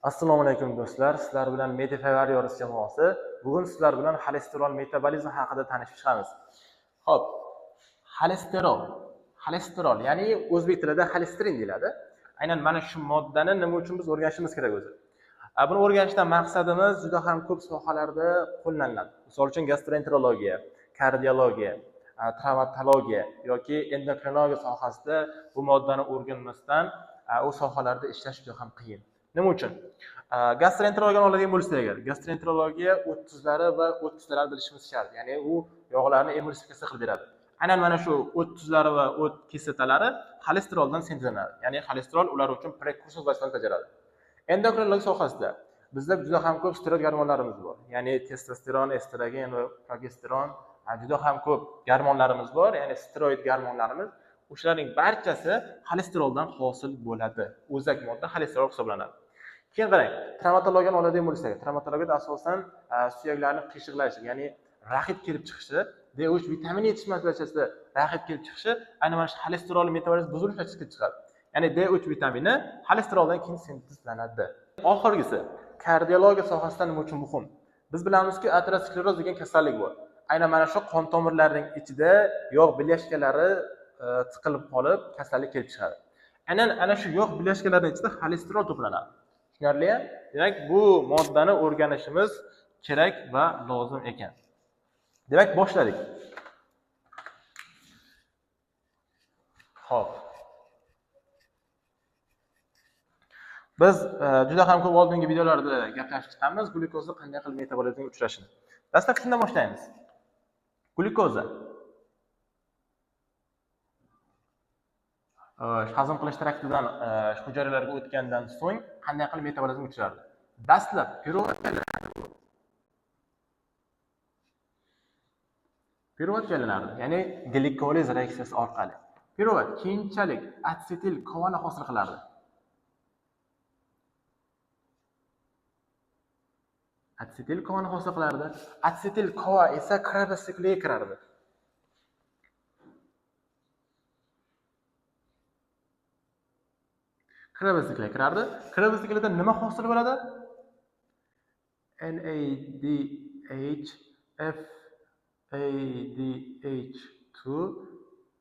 Assalomu alaykum do'stlar. Sizlar bilan Medifevar yorish jamoasi. Bugun sizlar bilan xolesterol metabolizmi haqida tanishib chiqamiz. Xo'p, xolesterol, ya'ni o'zbek tilida xolesterin deyiladi. Aynan mana shu moddani nima uchun biz o'rganishimiz kerak o'zi? Buni o'rganishdan maqsadimiz juda ham ko'p sohalarda qo'llaniladi. Misol uchun gastroenterologiya, kardiologiya, travmatologiya yoki endokrinologiya sohasida bu moddani o'rganmasdan u sohalarda ishlash juda ham qiyin. Nima uchun? Gastroenterologiyani oladigan bo'lsak agar, gastroenterologiya o't tuzlari va o't tuzlarni bilishimiz shart. Ya'ni u yog'larni emulsifikatsiya qilib beradi. Aynan mana shu o't tuzlari va o't kislotalari xolesteroldan sintezlanadi. Ya'ni xolesterol ular uchun prekursor vazifani bajaradi. Endokrinologiya sohasida bizda juda ham ko'p steroid gormonlarimiz bor. Ya'ni testosteron, estrogen va progesteron juda ham ko'p gormonlarimiz bor. Ya'ni steroid gormonlarimiz o'shalarning barchasi xolesteroldan hosil bo'ladi. O'zak modda xolesterol hisoblanadi. Keyin qarang, travmatologiyani oladigan bo'lsak, travmatologiyada asosan suyaklarni qiyshiqlash, ya'ni raxit kelib chiqishi, D3 vitamini yetishmas darajasida raxit kelib chiqishi, aynan mana shu xolesterol metabolizm buzilish natijasida chiqadi. Ya'ni D3 vitamini xolesteroldan keyin sintezlanadi. Oxirgisi, kardiologiya sohasida nima uchun muhim? Biz bilamizki, ateroskleroz degan kasallik bor. Aynan mana shu qon tomirlarining ichida yog' bilyashkalari tiqilib qolib, kasallik kelib chiqadi. Aynan ana shu yog' bilyashkalarining ichida xolesterol to'planadi. Tushunarli? Demak, bu moddani o'rganishimiz kerak va lozim ekan. Demak, boshladik. Xo'p. Biz juda ham ko'p oldingi videolarda gaplashib chiqamiz, glyukoza qanday qilib metabolizmga uchrashini. Dastlab shundan boshlaymiz. Glyukoza hazm qilish traktidan hujayralarga o'tgandan so'ng qanday qilib metabolizmga uchrardi? Dastlab piruvatga aylanardi, ya'ni glikoliz reaksiyasi orqali. Piruvat keyinchalik atsetil kovani hosil qilardi. Atsetil kovani hosil qilardi. Atsetil kova esa Krebs sikliga kirardi. Krebs sikliga kirardi. Krebs siklida nima hosil bo'ladi? NADH, FADH2,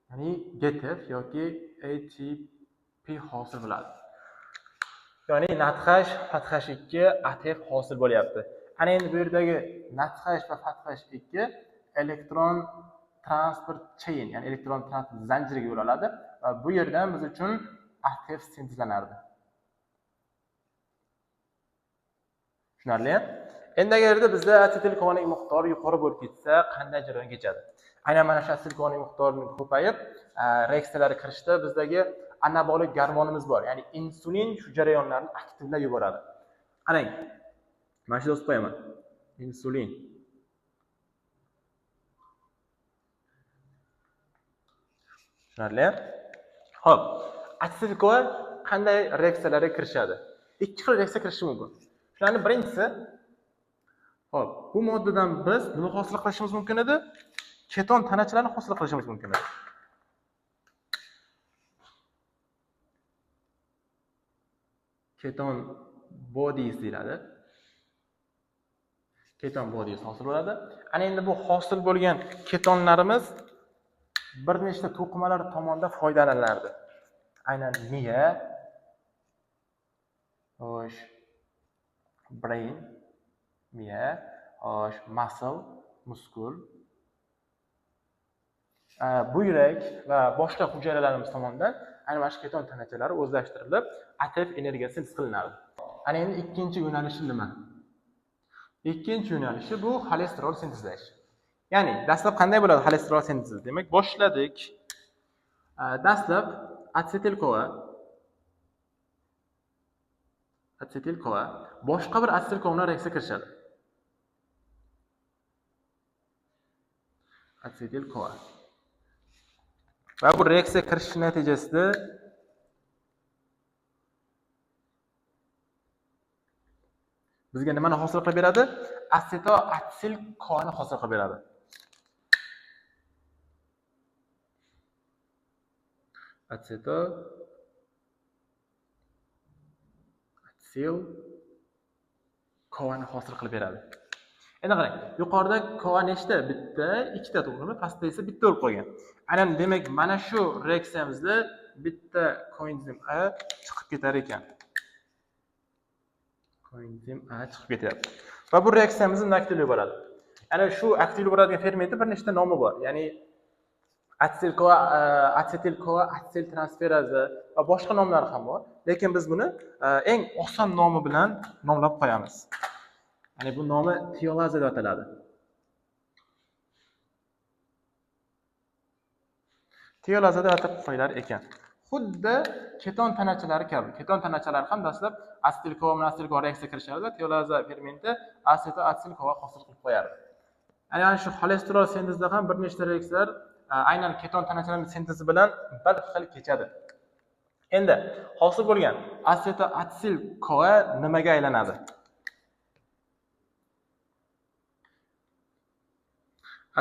ya'ni GTF yoki ATP hosil bo'ladi. Ya'ni NADH, FADH2, ATF hosil bo'lyapti. Ana endi bu yerdagi NADH va FADH2 elektron transport chain, ya'ni elektron transport zanjiriga yo'l oladi va bu yerdan biz uchun ATF sintezlanardi. Tushunarli? Endi agarda bizda asetil kovaning miqdori yuqori bo'lib ketsa, qanday jarayon kechadi? Aynan mana shu asetil kovaning miqdorining ko'payib, reaksiyalar kirishda bizdagi anabolik gormonimiz bor. Ya'ni insulin shu jarayonlarni aktivlab yuboradi. Qarang. Mana shu yozib qo'yaman. Insulin. Tushunarli? Xo'p, asetil kova qanday reaksiyalarga kirishadi? Ikki xil reaksiya kirishi mumkin. Shularning birinchisi, xo'p, bu moddadan biz nima hosil qilishimiz mumkin edi? Keton tanachalarni hosil qilishimiz mumkin edi. Keton bodies deyiladi. Keton bodies hosil bo'ladi. Ana endi bu hosil bo'lgan ketonlarimiz bir nechta to'qimalar tomonidan foydalaniladi. Aynan miya, brain, miya, muscle, muskul, buyrak va boshqa hujayralarimiz tomonidan aynan mana shu keton tanachalari o'zlashtirilib, ATF energiyasi sintez qilinadi. Ana endi ikkinchi yo'nalishi nima? Ikkinchi yo'nalishi bu xolesterol sintezlash. Ya'ni dastlab qanday bo'ladi xolesterol sintezi? Demak, boshladik. Dastlab atsetil kova boshqa bir atsetil kova bilan reaksiyaga kirishadi. Atsetil kova. Va bu reaksiya kirish natijasida bizga nimani hosil qilib beradi? Asetoatsil kovani hosil qilib beradi. Atseto, atsil CoAni hosil qilib beradi. Endi qarang, yuqorida CoA nechta? Bitta, ikkita, to'g'rimi? Pastda esa bitta bo'lib qolgan. Aynan demak, mana shu reaksiyamizda bitta koenzim A chiqib ketar ekan. Koenzim A chiqib ketyapti. Va bu reaksiyamizni aktivlab yuboradi. Ana shu aktivlab yuboradigan fermentning bir nechta nomi bor. Ya'ni asetil-CoA, asetil-CoA, asetil transferaza va boshqa nomlari ham bor. Lekin biz buni eng oson nomi bilan nomlab qo'yamiz. Ya'ni bu nomi tiolaza deb ataladi. Tiolaza deb atab qo'yilar ekan. Xuddi keton tanachalari kabi. Keton tanachalari ham dastlab asetil-CoA bilan asetil-CoA reaksiyaga kirishadi va tiolaza fermenti asetil-CoA hosil qilib qo'yadi. Ya'ni shu xolesterol sintezida ham bir nechta reaksiyalar aynan keton tanachalarining sintezi bilan bir xil kechadi. Endi hosil bo'lgan asetil-CoA nimaga aylanadi?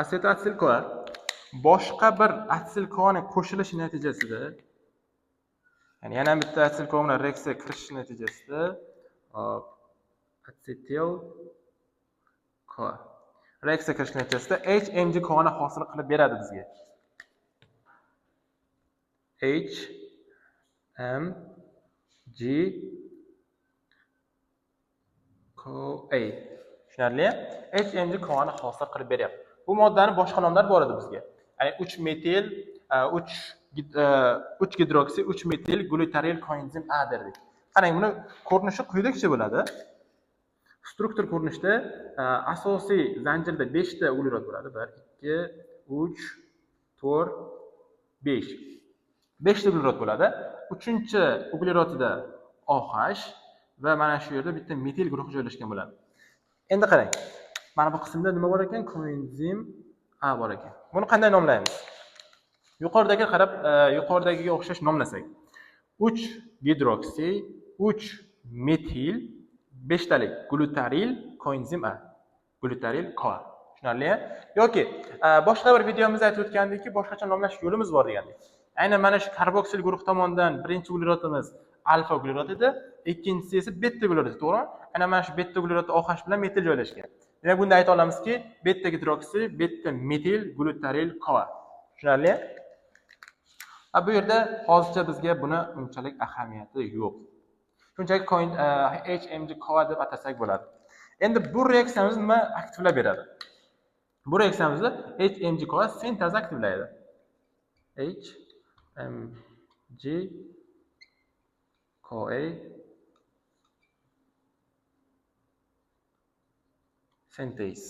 Asetil-CoA boshqa bir asetil-CoAning qo'shilishi natijasida, ya'ni yana bitta asetil-CoA bilan reaksiyaga kirishish natijasida asetil-CoA reaksiya kirish natijasida HMG-CoA ni hosil qilib beradi bizga. HMG-CoA. Tushunarli? HMG-CoA ni hosil qilib beryapti. Bu moddaning boshqa nomlari bor edi bizga. Ya'ni 3 metil, 3 gidroksi, 3 metil glyutaril koenzim A derdik. Qarang, buni ko'rinishi quyidagicha bo'ladi. Struktur ko'rinishda asosiy zanjirda 5 ta uglerod bo'ladi. 1, 2, 3, 4, 5. 5 ta uglerod bo'ladi. 3-chi uglerodida OH va mana shu yerda bitta metil guruhi joylashgan bo'ladi. Endi qarang. Mana bu qismda nima bor ekan? Koenzim A bor ekan. Buni qanday nomlaymiz? Yuqoridagiga qarab, yuqoridagiga o'xshash nomlasak. 3 gidroksi, 3 metil, 5 talik glyutaril koenzim A. Glyutaril CoA. Tushunarli? Yoki boshqa bir videomizda aytib o'tgandikki, boshqacha nomlash yo'limiz bor degandik. Aynan mana shu karboksil guruh tomonidan birinchi uglerodimiz alfa uglerod edi, ikkinchisi esa beta uglerod edi, to'g'rimi? Aynan mana shu beta uglerodda OH bilan metil joylashgan. Demak, bunda ayta olamizki, beta gidroksi, beta metil glyutaril CoA. Tushunarli? Bu yerda hozircha bizga buni unchalik ahamiyati yo'q. Shunchaki HMG-CoA deb atasak bo'ladi. Endi bu reaksiyamizni nima aktivlab beradi? Bu reaksiyamizni HMG-CoA sintez aktivlaydi. HMG-CoA sintez.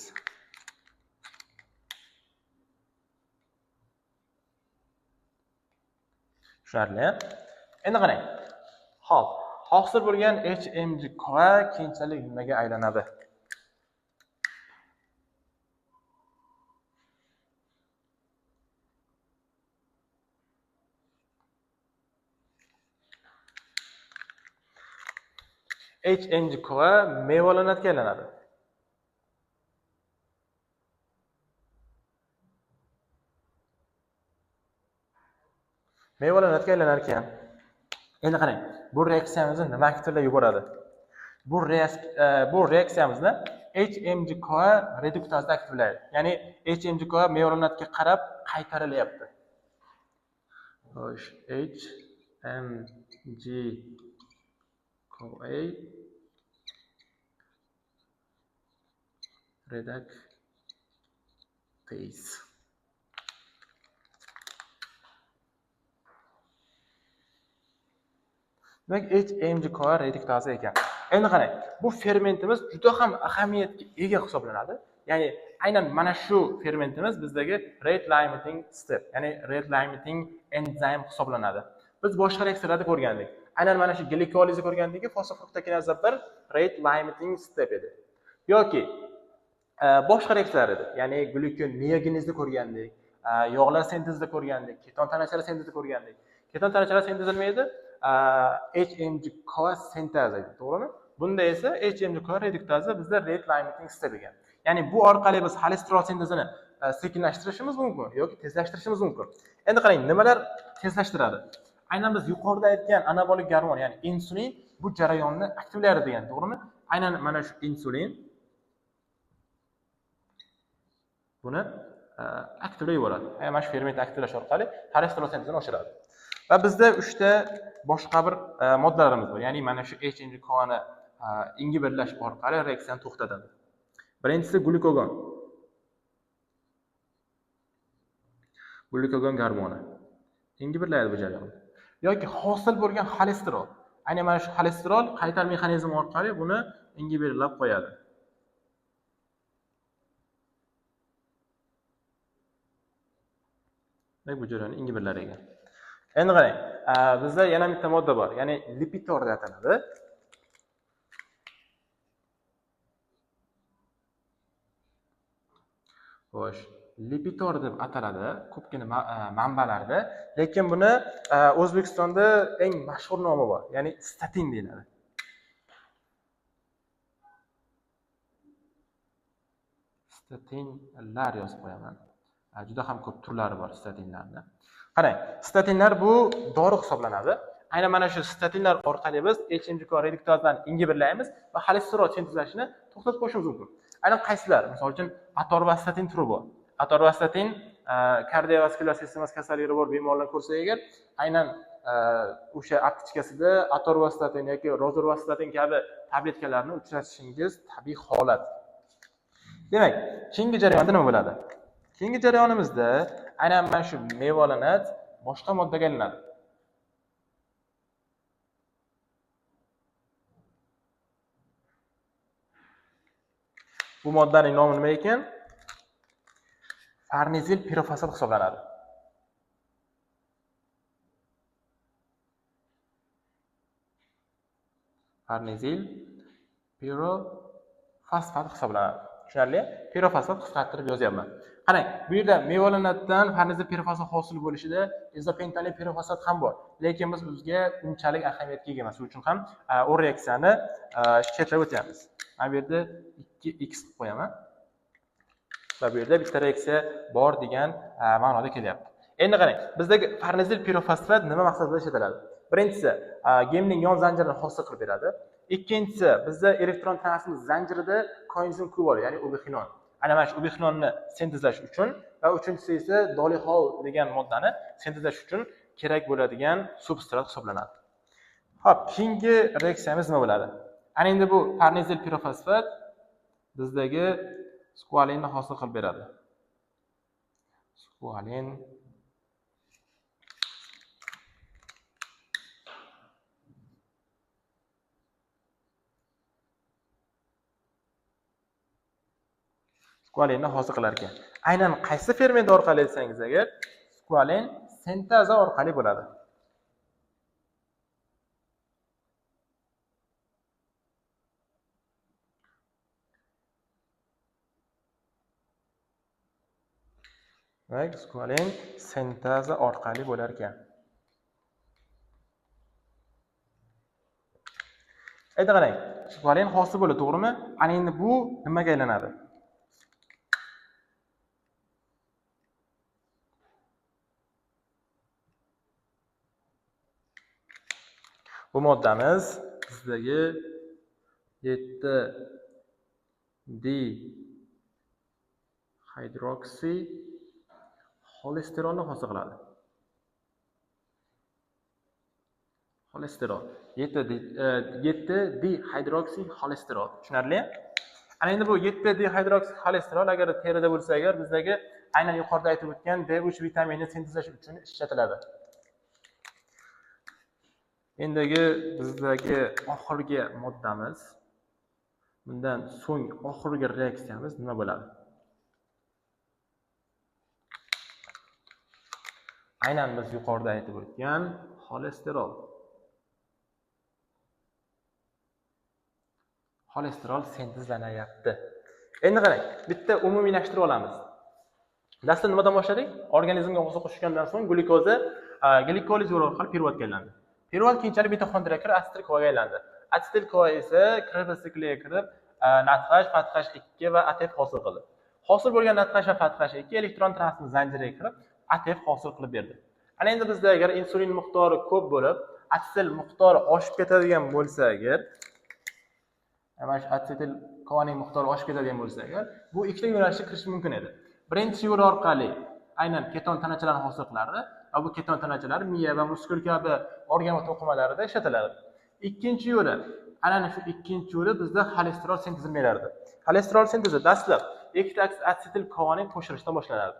Tushunarli? Endi qarang. Xo'p, hosil bo'lgan HMG-CoA keyinchalik nimaga aylanadi? HMG-CoA mevalanatga aylanadi. Mevalanatga aylanar ekan. Endi qarang, bu reaksiyamizni nima aktivlab yuboradi? Bu reaksiyamizni HMG-CoA reduktazda aktivlaydi. Ya'ni HMG-CoA mevalanatga qarab qaytarilyapti. HMG-CoA reductase. Demak, HMG-CoA reduktase ekan. Endi qarang, bu fermentimiz juda ham ahamiyatga ega hisoblanadi. Ya'ni aynan mana shu fermentimiz bizdagi rate limiting step, ya'ni rate limiting enzim hisoblanadi. Biz boshqa reaksiyalarda ko'rgandik. Aynan mana shu glikolizni ko'rgandikki, fosfofruktokinaza 1 rate limiting step edi. Yoki boshqa reaksiyalar edi. Ya'ni glyukoneogenizni ko'rgandik, yog'lar sintezida ko'rgandik, keton tanachalari sintezida ko'rgandik. Keton tanachalari sintezi nima edi? HMG-CoA sintezi edi, to'g'rimi? Bunda esa HMG-CoA reduktase bizda rate limiting step ekan. Ya'ni bu orqali biz xolesterol sintezini sekinlashtirishimiz mumkin yoki tezlashtirishimiz mumkin. Endi qarang, nimalar tezlashtiradi? Aynan biz yuqorida aytgan anabolik gormon, ya'ni insulin bu jarayonni aktivlaydi degan, to'g'rimi? aynan mana shu insulin buni aktivlab yuboradi. Mana shu ferment aktivlash orqali xolesterol sintezini oshiradi. Va bizda 3 ta boshqa bir moddalarimiz bor. Ya'ni mana shu HNG-K ni ingiberlash orqali reaksiyani to'xtatadi. Birinchisi glukagon. Glukagon gormoni ingiberlaydi bu jarayonni. Yoki hosil bo'lgan xolesterol. Aynan mana shu xolesterol qaytar mexanizmi orqali buni ingiberlab qo'yadi. Bu jarayonni ingiberlar ekan. Endi qarang, bizda yana bitta modda bor, ya'ni lipitor deb ataladi. Xo'sh, lipitor deb ataladi ko'pgina manbalarda, lekin buni O'zbekistonda eng mashhur nomi bor, ya'ni statin deyiladi. Statinlar yozib qo'yaman. Juda ham ko'p turlari bor statinlarning. Qarang, statinlar bu dori hisoblanadi. Aynan mana shu statinlar orqali biz HNG-K reduktazani ingiberlaymiz va xolesterol sintezlashini to'xtatib qo'yishimiz mumkin. Aynan qaysilar? Misol uchun atorvastatin turi bor. Atorvastatin kardiovaskulyar sistemasi kasalligi bor bemorlar ko'rsa agar, aynan o'sha aptechkasida atorvastatin yoki rozorvastatin kabi tabletkalarni uchratishingiz tabiiy holat. Demak, keyingi jarayonda nima bo'ladi? Keyingi jarayonimizda aynan mana shu mevalanat boshqa moddaga aylanadi. Bu moddaning nomi nima ekan? Farnezil pirofosfat hisoblanadi. Farnezil pirofosfat hisoblanadi. Tushunarli? Pirofosfat qisqartirib yozyapman. Qarang, bu yerda mevalanatdan farnezil pirofosfat hosil bo'lishida izopentanil pirofosfat ham bor. Lekin biz o'ziga unchalik ahamiyatga ega emas. Shuning uchun ham o reaksiyani chetlab o'tamiz. Mana bu yerda 2x deb qo'yaman. Va bu yerda bitta reaksiya bor degan ma'noda kelyapti. Endi qarang, bizdagi farnezil pirofosfat nima maqsadda ishlatiladi? Birinchisi, gemning yon zanjirini hosil qilib beradi. Ikkinchisi, bizda elektron transfer zanjirida koenzim Q bor, ya'ni ubiquinon. Ana mana shu ubiquinonni sintezlash uchun va uchinchisi esa dolihol degan moddani sintezlash uchun kerak bo'ladigan substrat hisoblanadi. Xo'p, keyingi reaksiyamiz nima bo'ladi? Ana endi bu farnezil pirofosfat bizdagi skualinni hosil qilib beradi. Skualin skualinni hosil qilar ekan. Aynan qaysi ferment orqali desangiz agar, skualin sinteza orqali bo'ladi. Va skualin sinteza orqali bo'lar ekan. Endi qarang, skualin hosil bo'ladi, to'g'rimi? Ana endi bu nimaga aylanadi? Bu moddamiz bizdagi 7D hidroksi xolesterolni hosil qiladi. Xolesterol 7D hidroksi xolesterol. Tushunarli? Ana endi bu 7D hidroksi xolesterol agar terida bo'lsa agar bizdagi aynan yuqorida aytib o'tgan D3 vitaminini sintezlash uchun ishlatiladi. Endigi bizdagi oxirgi moddamiz, bundan so'ng oxirgi reaksiyamiz nima bo'ladi? Aynan biz yuqorida aytib o'tgan xolesterol. Xolesterol sintezlanyapti. Endi qarang, bitta umumiylashtirib olamiz. Dastlab nimadan boshladik? Organizmga oziq qo'shgandan so'ng glyukoza glikoliz yo'li orqali piruvatga aylandi. Piruvat keyinchalik mitoxondriyaga kirib asetil-CoAga aylandi. Asetil-CoA esa kriptosikliga kirib NADH, FADH2 va ATF hosil qildi. Hosil bo'lgan NADH va FADH2 elektron transfer zanjiriga kirib ATF hosil qilib berdi. Ana endi bizda agar insulin miqdori ko'p bo'lib, asetil miqdori oshib ketadigan bo'lsa agar, mana shu asetil kovaning miqdori oshib ketadigan bo'lsa agar, bu ikkita yo'nalishga kirish mumkin edi. Birinchi yo'l orqali aynan keton tanachalarini hosil qilardi va bu keton tanachalari miya va muskul kabi organ va to'qimalarida ishlatiladi. Ikkinchi yo'li, aynan shu ikkinchi yo'li bizda xolesterol sintezini berardi. Xolesterol sintezi dastlab ikkita asetil kovaning qo'shilishdan boshlanadi.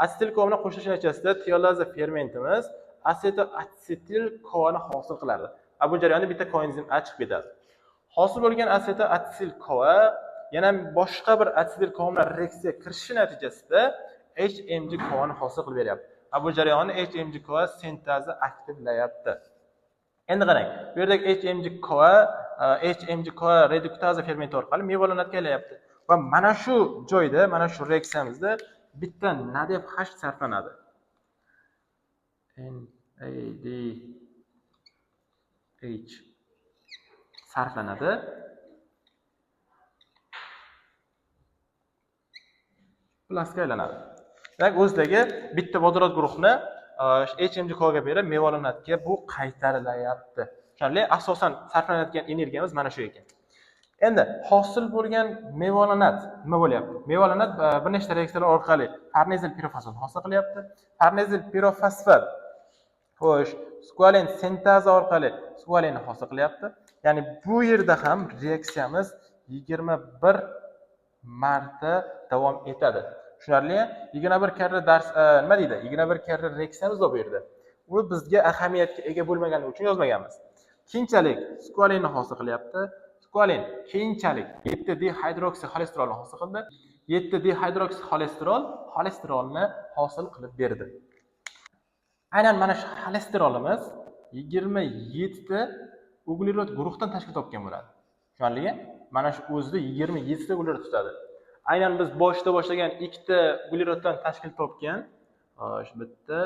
Asetil kovaning qo'shilishi natijasida tiolaza fermentimiz asetil kovani hosil qiladi. Bu jarayonda bitta koenzim A chiqib ketadi. Hosil bo'lgan asetil kova yana boshqa bir asetil kovanlar reaksiyaga kirishishi natijasida HMG kovani hosil qilib beryapti. Bu jarayonni HMG kova sintezi aktivlayapti. Endi qarang, bu yerdagi HMG kova reduktaza fermenti orqali mevalanatga aylayapti. Va mana shu joyda, mana shu reaksiyamizda bitta NADH sarflanadi. NADH sarflanadi. Plasga aylanadi. Demak, o'zidagi bitta vodorod guruhini HMG kovaga berib mevalanatga bu qaytarilayapti. O'shanda asosan sarflanadigan energiyamiz mana shu ekan. Endi hosil bo'lgan mevalanat nima bo'lyapti? Mevalanat bir nechta reaksiyalar orqali farnezil pirofosfat hosil qilyapti. Farnezil pirofosfat xo'sh, squalene sintezi orqali squalene hosil qilyapti. Ya'ni bu yerda ham reaksiyamiz 21 marta davom etadi. Tushunarli? 21 karra dars nima deydi? 21 karra reaksiyamiz bor bu yerda. U bizga ahamiyatga ega bo'lmagani uchun yozmaganmiz. Keyinchalik squalene hosil qilyapti. Squalene keyinchalik 7-dehidroksixolesterolni hosil qildi. 7-dehidroksixolesterolni hosil qilib berdi. Aynan mana shu xolesterolimiz 27 ta uglerod guruhdan tashkil topgan bo'ladi. Tushunarli? Mana shu o'zida 27 ta uglerod tutadi. Aynan biz boshda boshlagan ikkita ugleroddan tashkil topgan, shu bitta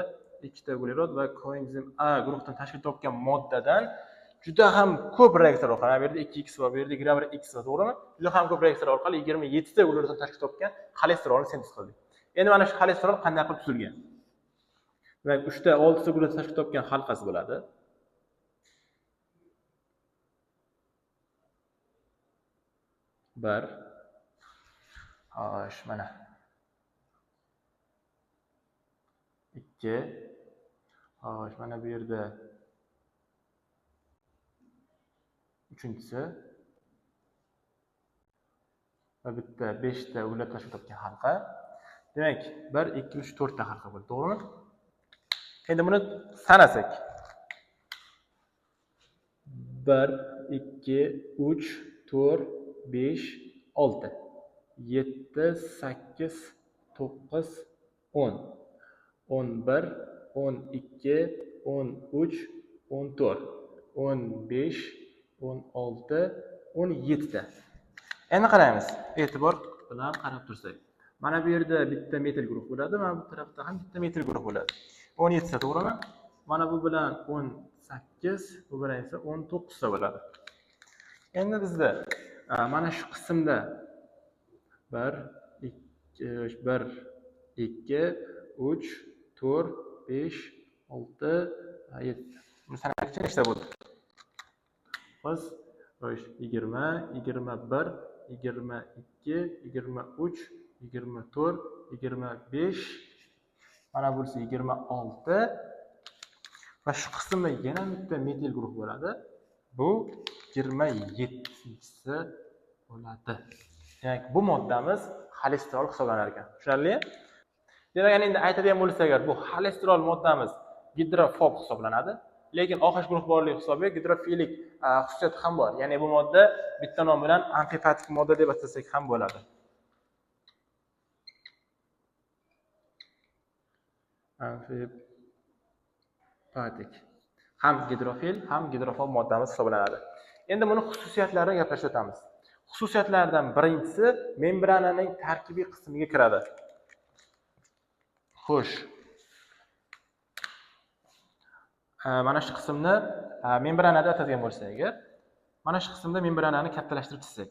ikkita uglerod va koenzim A guruhdan tashkil topgan moddadan juda ham ko'p reaksiyalar orqali, bu yerda 2x va bu yerda grammar x va to'g'rimi? Juda ham ko'p reaksiyalar orqali 27 ta ugleroddan tashkil topgan xolesterolni sintez qildik. Endi mana shu xolesterol qanday qilib tuzilgan? Demak, 3 ta 6 ta uglerod tashkil topgan halqasi bo'ladi. Bir xo'sh, mana 2 xo'sh, mana bu yerda uchinchisi va bitta 5 ta uglerod tashkil topgan halqa. Demak, 1 2 3 4 ta halqa bo'ldi, to'g'rimi? Endi buni sanasak. 1 2 3 4 5 6 7 8 9 10 11 12 13 14 15 16 17 ta. Endi qaraymiz. E'tibor bilan qarab tursak. Mana bu yerda bitta metil guruh bo'ladi, mana bu tarafda ham bitta metil guruh bo'ladi. 17 ta, to'g'rimi? Mana bu bilan 18, bu bilan esa 19 ta bo'ladi. Endi bizda mana shu qismda 1 2 3 4 5 6 7. Buni sanashga nechta bo'ldi? Xo'sh, 20 21 22 23 24 25 mana bo'lsa 26 va shu qismda yana bitta metil guruh bo'ladi. Bu 27-si bo'ladi. Demak, bu moddamiz xolesterol hisoblanar ekan. Tushunarli? Demak, endi aytadigan bo'lsak, agar bu xolesterol moddamiz gidrofob hisoblanadi, lekin OH guruh borligi hisobiga gidrofilik xususiyati ham bor. Ya'ni bu modda bitta nom bilan amfipatik modda deb atasak ham bo'ladi. Amfipatik. Ham gidrofil, ham gidrofob moddamiz hisoblanadi. Endi buni xususiyatlaridan gaplashib o'tamiz. Xususiyatlaridan birinchisi membrananing tarkibiy qismiga kiradi. Xo'sh. Mana shu qismni membrana deb atadigan bo'lsak agar, mana shu qismda membranani kattalashtirib chizsak.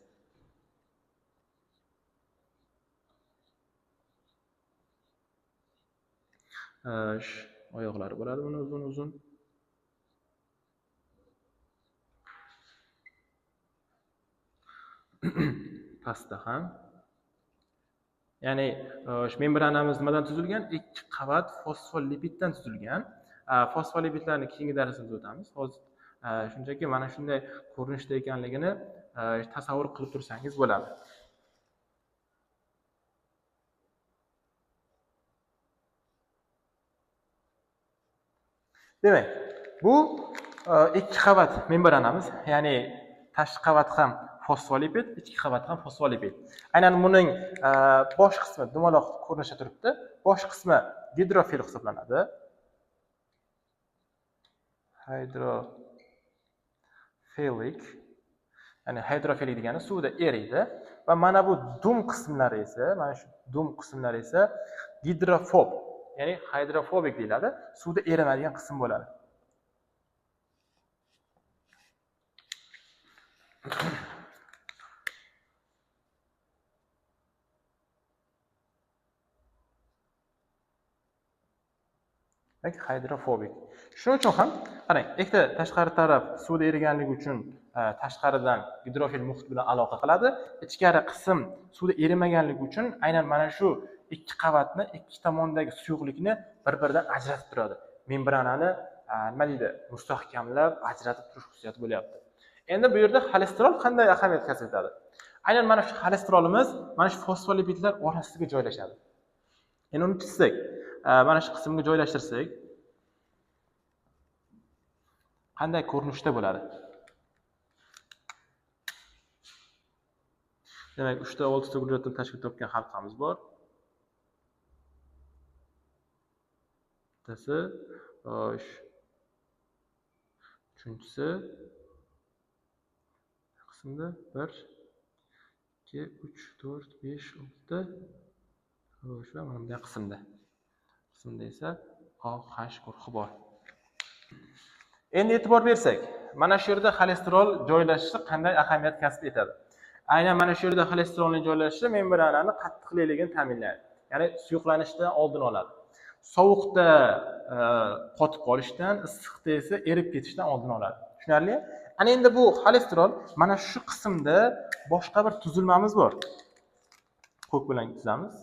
Oyoqlari bo'ladi buni uzun-uzun. pastda ham. Ya'ni membranamiz nimadan tuzilgan? 2 qavat fosfolipiddan tuzilgan. Fosfolipidlarni keyingi darsimizda o'tamiz. Hozir shunchaki mana shunday ko'rinishda ekanligini tasavvur qilib tursangiz bo'ladi. Demak, bu 2 qavat membranamiz, ya'ni tashqi qavat ham fosfolipid, ichki qavat ham fosfolipid. Aynan buning bosh qismi dumaloq ko'rinishda turibdi. Bosh qismi gidrofil hisoblanadi. Hydrophilic, ya'ni hidrofilik degani suvda eriydi va mana bu dum qismlari esa, mana shu dum qismlari esa gidrofob, ya'ni hidrofobik deyiladi. Suvda erimaydigan qism bo'ladi. Hidrofobik. Shuning uchun ham qarang, ikkita tashqari taraf suvda eriganligi uchun tashqaridan gidrofil muhit bilan aloqa qiladi. Ichkari qism suvda erimaganligi uchun aynan mana shu ikki qavatni, ikki tomondagi suyuqlikni bir-biridan ajratib turadi. Membranani nima deydi? Mustahkamlab ajratib turish xususiyati bo'lyapti. Endi bu yerda xolesterol qanday ahamiyat kasb etadi? Aynan mana shu xolesterolimiz mana shu fosfolipidlar orasiga joylashadi. Endi uni chizsak, mana shu qismga joylashtirsak, qanday ko'rinishda bo'ladi? Demak, 3 ta 6 ta hujjatdan tashkil topgan halqamiz bor. Bittasi, xo'sh. Uchinchisi qismda 1 2 3 4 5 6 xo'sh, va mana bunday qismda esa OH guruhi bor. Endi e'tibor bersak, mana shu yerda xolesterol joylashishi qanday ahamiyat kasb etadi? Aynan mana shu yerda xolesterolning joylashishi membranani qattiqligini ta'minlaydi. Ya'ni suyuqlanishdan oldini oladi. Sovuqda qotib qolishdan, issiqda esa erib ketishdan oldini oladi. Tushunarli? Ana endi bu xolesterol mana shu qismda boshqa bir tuzilmamiz bor. Ko'k bilan chizamiz.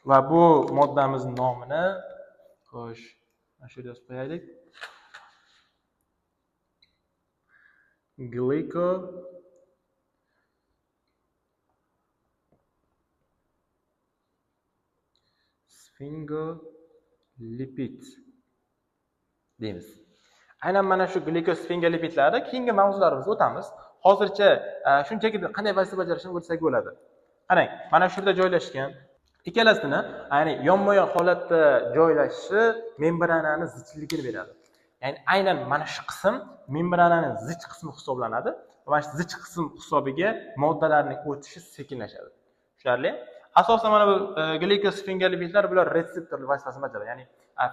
Va bu moddamizning nomini xo'sh, mana shu yerga yozib qo'yaylik. Glikosfingolipid deymiz. Aynan mana shu glikosfingolipidlarni keyingi mavzularimizda o'tamiz. Hozircha shunchaki qanday vazifa bajarishini bilsak bo'ladi. Qarang, mana shu yerda joylashgan ikkalasini, ya'ni yonma-yon holatda joylashishi membranani zichligini beradi. Ya'ni aynan mana shu qism membrananing zich qismi hisoblanadi. Mana shu zich qism hisobiga moddalarning o'tishi sekinlashadi. Tushunarli? Asosan mana bu glikosfingolipidlar bular retseptorlik vazifasini bajaradi. Ya'ni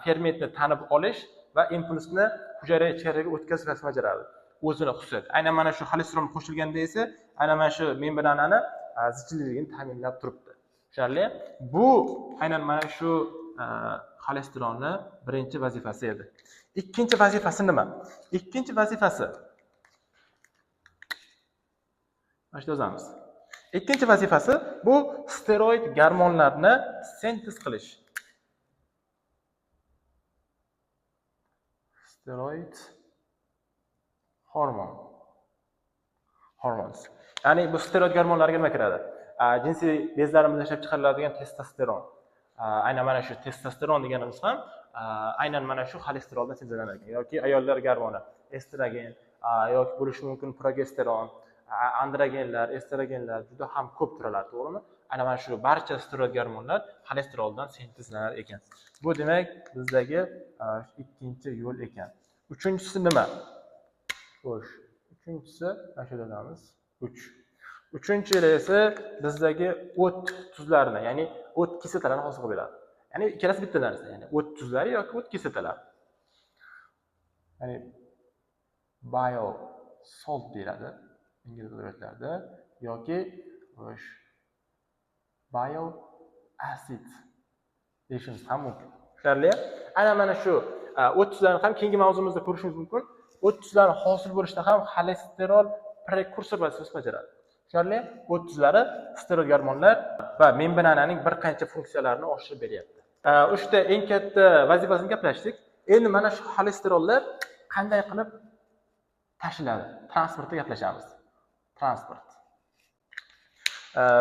fermentni tanib olish va impulsni hujayra ichkariga o'tkazish vazifasini bajaradi. O'zini xususiyati. Aynan mana shu xolesterol qo'shilganda esa aynan mana shu membranani zichligini ta'minlab turibdi. Tushunarli? Bu aynan mana shu xolesterolning birinchi vazifasi edi. Ikkinchi vazifasi nima? Ikkinchi vazifasi mana shu yozamiz. Ikkinchi vazifasi bu steroid gormonlarni sintez qilish. Steroid hormons. Ya'ni bu steroid gormonlariga nima kiradi? Jinsiy bezlarimizda ishlab chiqariladigan testosteron. Aynan mana shu testosteron deganimiz ham aynan mana shu xolesteroldan sintezlanar ekan. Yoki ayollar gormoni, estrogen yoki bo'lishi mumkin progesteron, androgenlar, estrogenlar juda ham ko'p turlar, to'g'rimi? Aynan mana shu barcha steroid gormonlar xolesteroldan sintezlanar ekan. Bu demak bizdagi ikkinchi yo'l ekan. Uchinchisi nima? Xo'sh, uchinchisi mana shu yozamiz. 3. Uchinchi esa bizdagi o't tuzlarini, ya'ni o't kislotalarini hosil qilib beradi. Ya'ni ikkalasi bitta narsa, ya'ni o't tuzlari yoki o't kislotalari. Ya'ni bio salt deyiladi ingliz tillarida yoki bio acid deyishimiz ham mumkin. Tushunarli? Aynan mana shu o'ttizlarni ham keyingi mavzumizda ko'rishimiz mumkin. O'ttizlarni hosil bo'lishda ham xolesterin prekursor vazifasini bajaradi. Tushunarli? o'ttizlari steroid gormonlar va membranning bir qancha funksiyalarini oshirib beryapti. Uchta eng katta vazifasini gaplashdik. Endi mana shu xolesterinlar qanday qilib tashiladi? Transportda gaplashamiz. Transport.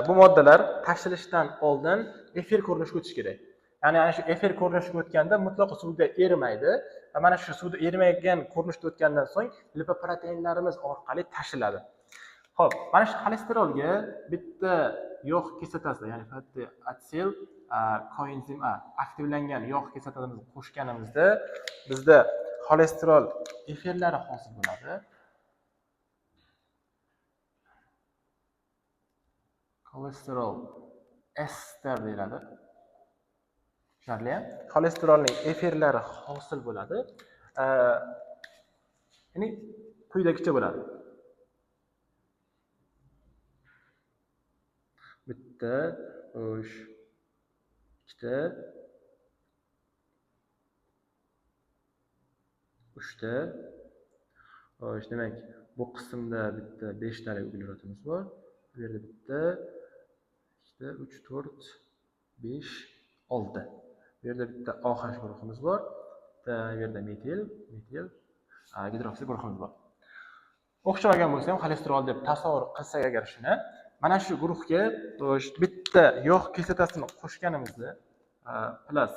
Bu moddalar tashilishdan oldin efir ko'rinishga o'tishi kerak. Ya'ni ana shu efir ko'rinishga o'tganda mutlaqo suvda erimaydi va mana shu suvda erimaydigan ko'rinishda o'tgandan so'ng lipoproteinlarimiz orqali tashiladi. Xo'p, mana shu xolesterolga bitta yog' kislotasi, ya'ni fatty acid coenzim A aktivlangan yog' kislotasini qo'shganimizda bizda xolesterol efirlari hosil bo'ladi. Xolesterol ester deyiladi. Tushunarli? Xolesterolning efirlari hosil bo'ladi. Ya'ni quyidagicha bo'ladi. Bitta, uch, ikkita, uchta. Demak, bu qismda bitta 5 talik uglerodimiz bor. Bu yerda bitta, ikkita, 3, 4, 5, 6. Bu yerda bitta OH guruhimiz bor. Bitta bu yerda metil, gidroksid guruhimiz bor. O'xshamagan bo'lsa ham xolesterol deb tasavvur qilsak agar shuni, mana shu guruhga bitta yog' kislotasini qo'shganimizda plus,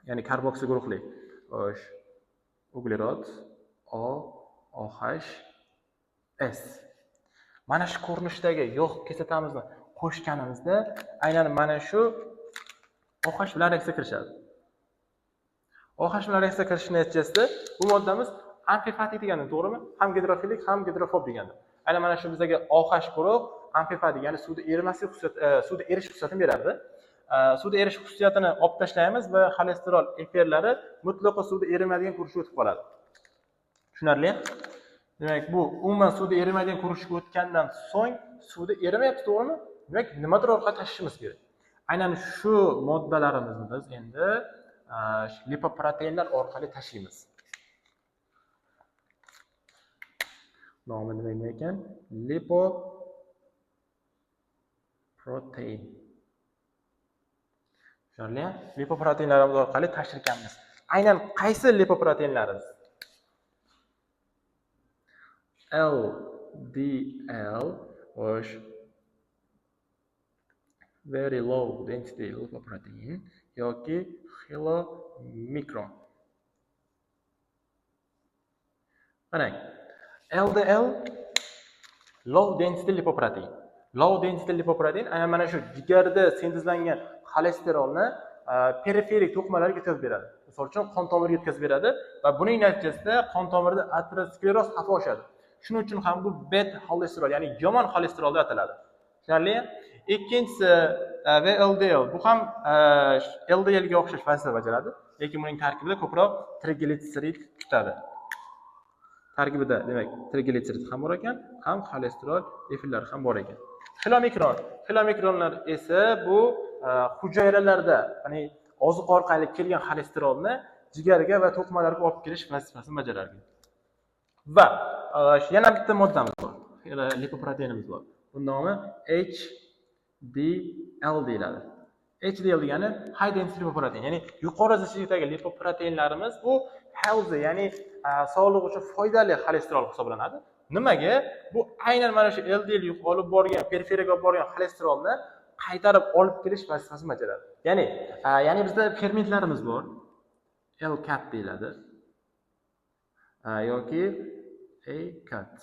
ya'ni karboksi guruhli uglerod OH S. Mana shu ko'rinishdagi yog' kislotamizni qo'shganimizda aynan mana shu OH bilan reaksiya kirishadi. OH bilan reaksiya kirishining natijasida bu moddamiz amfifatik degani, to'g'rimi? Ham gidrofilik, ham gidrofob degani. Aynan mana shu bizga OH guruh amfifatik, ya'ni suvda erimaslik suvda erish xususiyatini beradi. Suvda erish xususiyatini olib tashlaymiz va xolesterol efirlari mutlaqo suvda erimaydigan ko'rinishga o'tib qoladi. Tushunarli? Demak, bu umuman suvda erimaydigan ko'rinishga o'tgandan so'ng suvda erimayapti, to'g'rimi? Demak, nimadir orqali tashishimiz kerak. Aynan shu moddalarimizni biz endi lipoproteinlar orqali tashlaymiz. Nomi nima ekan? Lipoprotein. Tushunarli? Lipoproteinlarimiz orqali tashirkanmiz. Aynan qaysi lipoproteinlarimiz? LDL was very low density lipoprotein yoki chylomicron. Qarang, LDL low density lipoprotein. Low density lipoprotein aynan mana shu jigarda sintezlangan xolesterolni periferik to'qimalarga yetkazib beradi. Misol uchun qon tomiriga yetkazib beradi va buning natijasida qon tomirida ateroskleroz xavfi oshadi. Shuning uchun ham bu bad xolesterol, ya'ni yomon xolesterol deb ataladi. Tushunarli? Ikkinchisi VLDL. Bu ham LDL ga o'xshash vazifa bajaradi, lekin buning tarkibida ko'proq triglitserid tutadi. Tarkibida demak triglitserid ham bor ekan, ham xolesterol efirlari ham bor ekan. Chylomicronlar esa bu hujayralarda, ya'ni oziq orqali kelgan xolesterolni jigarga va to'qimalarga olib kelish vazifasini bajaradi. Va yana bitta moddamiz bor. Lipoproteinimiz bor. Buning nomi HDL deyiladi. HDL degani high density lipoprotein, ya'ni yuqori zichdagi lipoproteinlarimiz bu healthy, ya'ni sog'liq uchun foydali xolesterol hisoblanadi. Nimaga? Bu aynan mana shu LDL olib borgan, periferiyaga olib borgan xolesterolni qaytarib olib kelish vazifasini bajaradi. Ya'ni bizda fermentlarimiz bor. L-cat deyiladi. Yoki A-cat.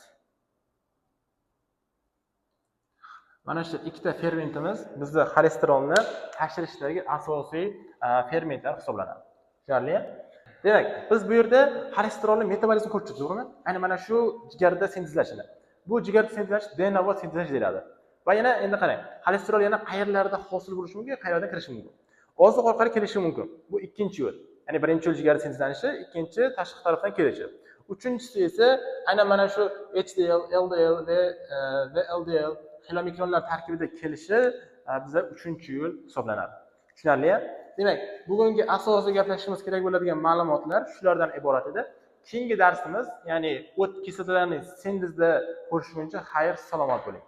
Mana shu ikkita fermentimiz bizda xolesterolni tashirishdagi asosiy fermentlar hisoblanadi. Tushunarli? Demak, biz bu yerda xolesterolni metabolizmini ko'rib chiqdik, to'g'rimi? Ayni mana shu jigarda sintezlashini. Bu jigarda sintezlash DNA sintezlash deyiladi. Va yana endi qarang, xolesterol yana qayerlarda hosil bo'lishi mumkin, qayerdan kirishi mumkin. Oziq orqali kirishi mumkin. Bu ikkinchi yo'l. Ya'ni birinchi yo'l jigarda sintezlanishi, ikkinchi tashqi tarafdan kelishi. Uchinchisi esa aynan mana shu HDL, LDL va chylomicronlar tarkibida kelishi bizda uchinchi yo'l hisoblanadi. Tushunarli? Demak, bugungi asosiy gaplashishimiz kerak bo'ladigan ma'lumotlar shulardan iborat edi. Keyingi darsimiz, ya'ni o't kislotalarini sintezda ko'rish bo'yicha xayr, salomat bo'ling.